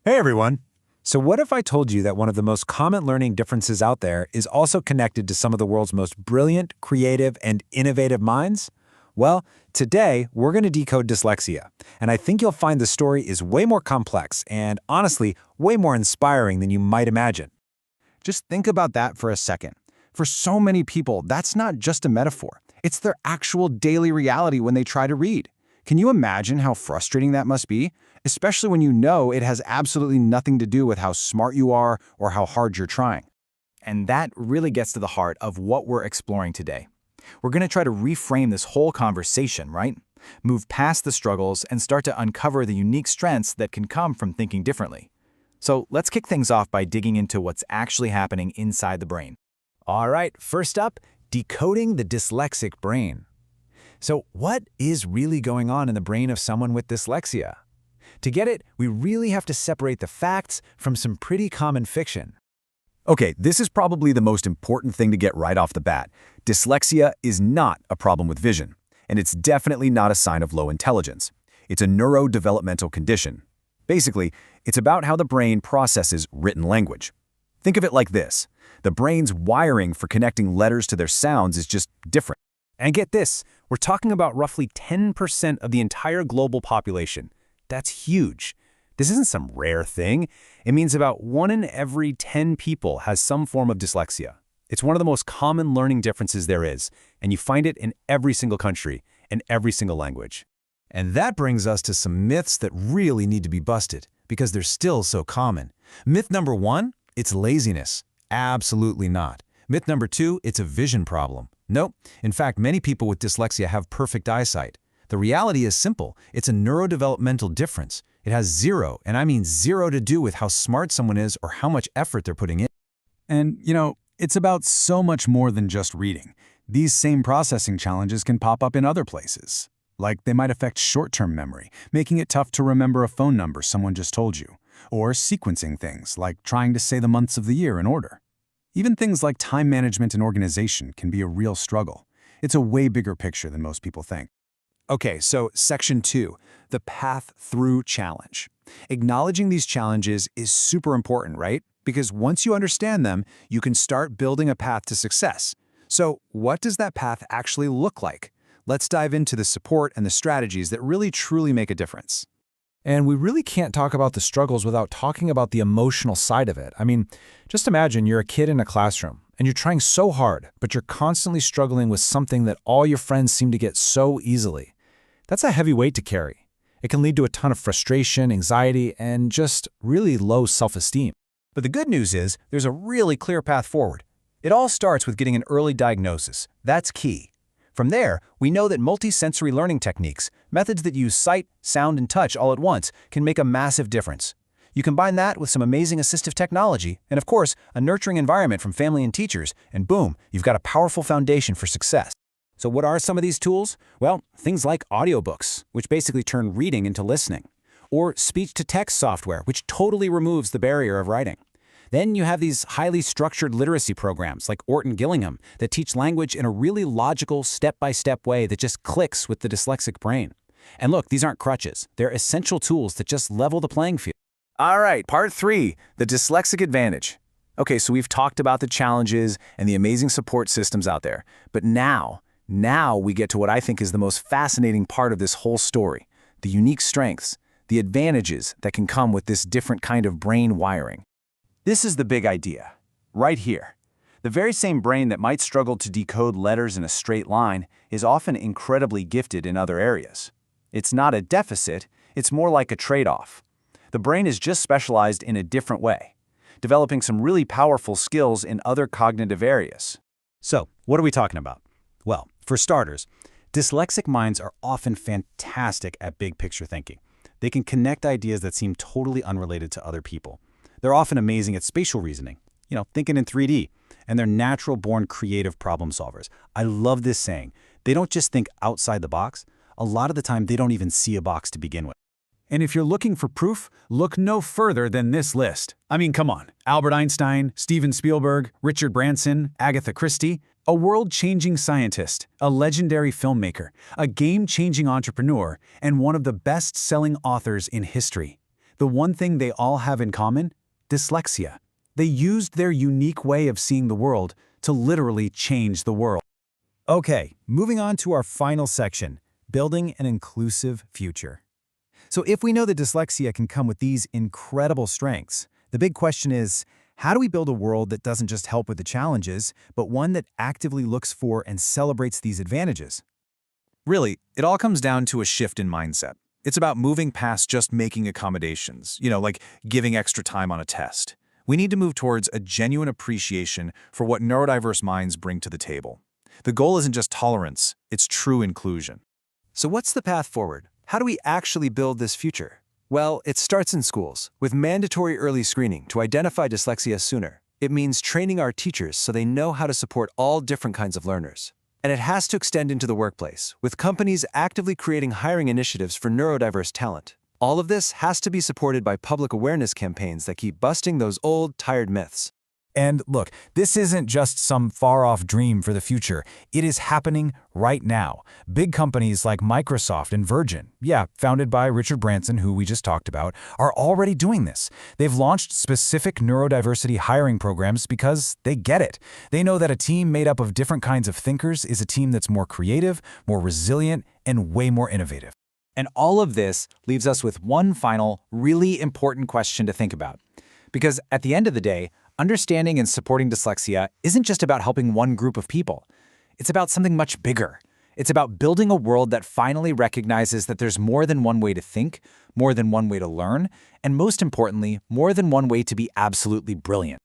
Hey everyone! So what if I told you that one of the most common learning differences out there is also connected to some of the world's most brilliant, creative, and innovative minds? Well, today we're going to decode dyslexia, and I think you'll find the story is way more complex and, honestly, way more inspiring than you might imagine. Just think about that for a second. For so many people, that's not just a metaphor. It's their actual daily reality when they try to read. Can you imagine how frustrating that must be? Especially when you know it has absolutely nothing to do with how smart you are or how hard you're trying. And that really gets to the heart of what we're exploring today. We're going to try to reframe this whole conversation, right? Move past the struggles and start to uncover the unique strengths that can come from thinking differently. So let's kick things off by digging into what's actually happening inside the brain. All right, first up, decoding the dyslexic brain. So what is really going on in the brain of someone with dyslexia? To get it, we really have to separate the facts from some pretty common fiction. Okay, this is probably the most important thing to get right off the bat. Dyslexia is not a problem with vision, and it's definitely not a sign of low intelligence. It's a neurodevelopmental condition. Basically, it's about how the brain processes written language. Think of it like this. The brain's wiring for connecting letters to their sounds is just different. And get this, we're talking about roughly 10% of the entire global population. That's huge. This isn't some rare thing. It means about 1 in every 10 people has some form of dyslexia. It's one of the most common learning differences there is, and you find it in every single country, in every single language. And that brings us to some myths that really need to be busted, because they're still so common. Myth number 1, it's laziness. Absolutely not. Myth number 2, it's a vision problem. Nope. In fact, many people with dyslexia have perfect eyesight. The reality is simple. It's a neurodevelopmental difference. It has zero, and I mean zero, to do with how smart someone is or how much effort they're putting in. And, it's about so much more than just reading. These same processing challenges can pop up in other places. Like they might affect short-term memory, making it tough to remember a phone number someone just told you. Or sequencing things, like trying to say the months of the year in order. Even things like time management and organization can be a real struggle. It's a way bigger picture than most people think. Okay, so Section 2, the path through challenge. Acknowledging these challenges is super important, right? Because once you understand them, you can start building a path to success. So what does that path actually look like? Let's dive into the support and the strategies that really truly make a difference. And we really can't talk about the struggles without talking about the emotional side of it. I mean, just imagine you're a kid in a classroom, and you're trying so hard, but you're constantly struggling with something that all your friends seem to get so easily. That's a heavy weight to carry. It can lead to a ton of frustration, anxiety, and just really low self-esteem. But the good news is there's a really clear path forward. It all starts with getting an early diagnosis. That's key. From there, we know that multisensory learning techniques, methods that use sight, sound, and touch all at once, can make a massive difference. You combine that with some amazing assistive technology, and of course, a nurturing environment from family and teachers, and boom, you've got a powerful foundation for success. So what are some of these tools? Well, things like audiobooks, which basically turn reading into listening, or speech-to-text software, which totally removes the barrier of writing. Then you have these highly structured literacy programs like Orton Gillingham that teach language in a really logical, step-by-step way that just clicks with the dyslexic brain. And look, these aren't crutches. They're essential tools that just level the playing field. All right, part 3, the dyslexic advantage. Okay, so we've talked about the challenges and the amazing support systems out there. But now we get to what I think is the most fascinating part of this whole story, the unique strengths, the advantages that can come with this different kind of brain wiring. This is the big idea, right here. The very same brain that might struggle to decode letters in a straight line is often incredibly gifted in other areas. It's not a deficit, it's more like a trade-off. The brain is just specialized in a different way, developing some really powerful skills in other cognitive areas. So, what are we talking about? Well, for starters, dyslexic minds are often fantastic at big-picture thinking. They can connect ideas that seem totally unrelated to other people. They're often amazing at spatial reasoning, thinking in 3D, and they're natural-born creative problem solvers. I love this saying. They don't just think outside the box. A lot of the time, they don't even see a box to begin with. And if you're looking for proof, look no further than this list. I mean, come on. Albert Einstein, Steven Spielberg, Richard Branson, Agatha Christie. A world-changing scientist, a legendary filmmaker, a game-changing entrepreneur, and one of the best-selling authors in history. The one thing they all have in common? Dyslexia. They used their unique way of seeing the world to literally change the world. Okay, moving on to our final section, building an inclusive future. So if we know that dyslexia can come with these incredible strengths, the big question is, how do we build a world that doesn't just help with the challenges, but one that actively looks for and celebrates these advantages? Really, it all comes down to a shift in mindset. It's about moving past just making accommodations, like giving extra time on a test. We need to move towards a genuine appreciation for what neurodiverse minds bring to the table. The goal isn't just tolerance, it's true inclusion. So what's the path forward? How do we actually build this future? Well, it starts in schools, with mandatory early screening to identify dyslexia sooner. It means training our teachers so they know how to support all different kinds of learners. And it has to extend into the workplace, with companies actively creating hiring initiatives for neurodiverse talent. All of this has to be supported by public awareness campaigns that keep busting those old, tired myths. And look, this isn't just some far-off dream for the future. It is happening right now. Big companies like Microsoft and Virgin, founded by Richard Branson, who we just talked about, are already doing this. They've launched specific neurodiversity hiring programs because they get it. They know that a team made up of different kinds of thinkers is a team that's more creative, more resilient, and way more innovative. And all of this leaves us with one final, really important question to think about. Because at the end of the day, understanding and supporting dyslexia isn't just about helping one group of people. It's about something much bigger. It's about building a world that finally recognizes that there's more than one way to think, more than one way to learn, and most importantly, more than one way to be absolutely brilliant.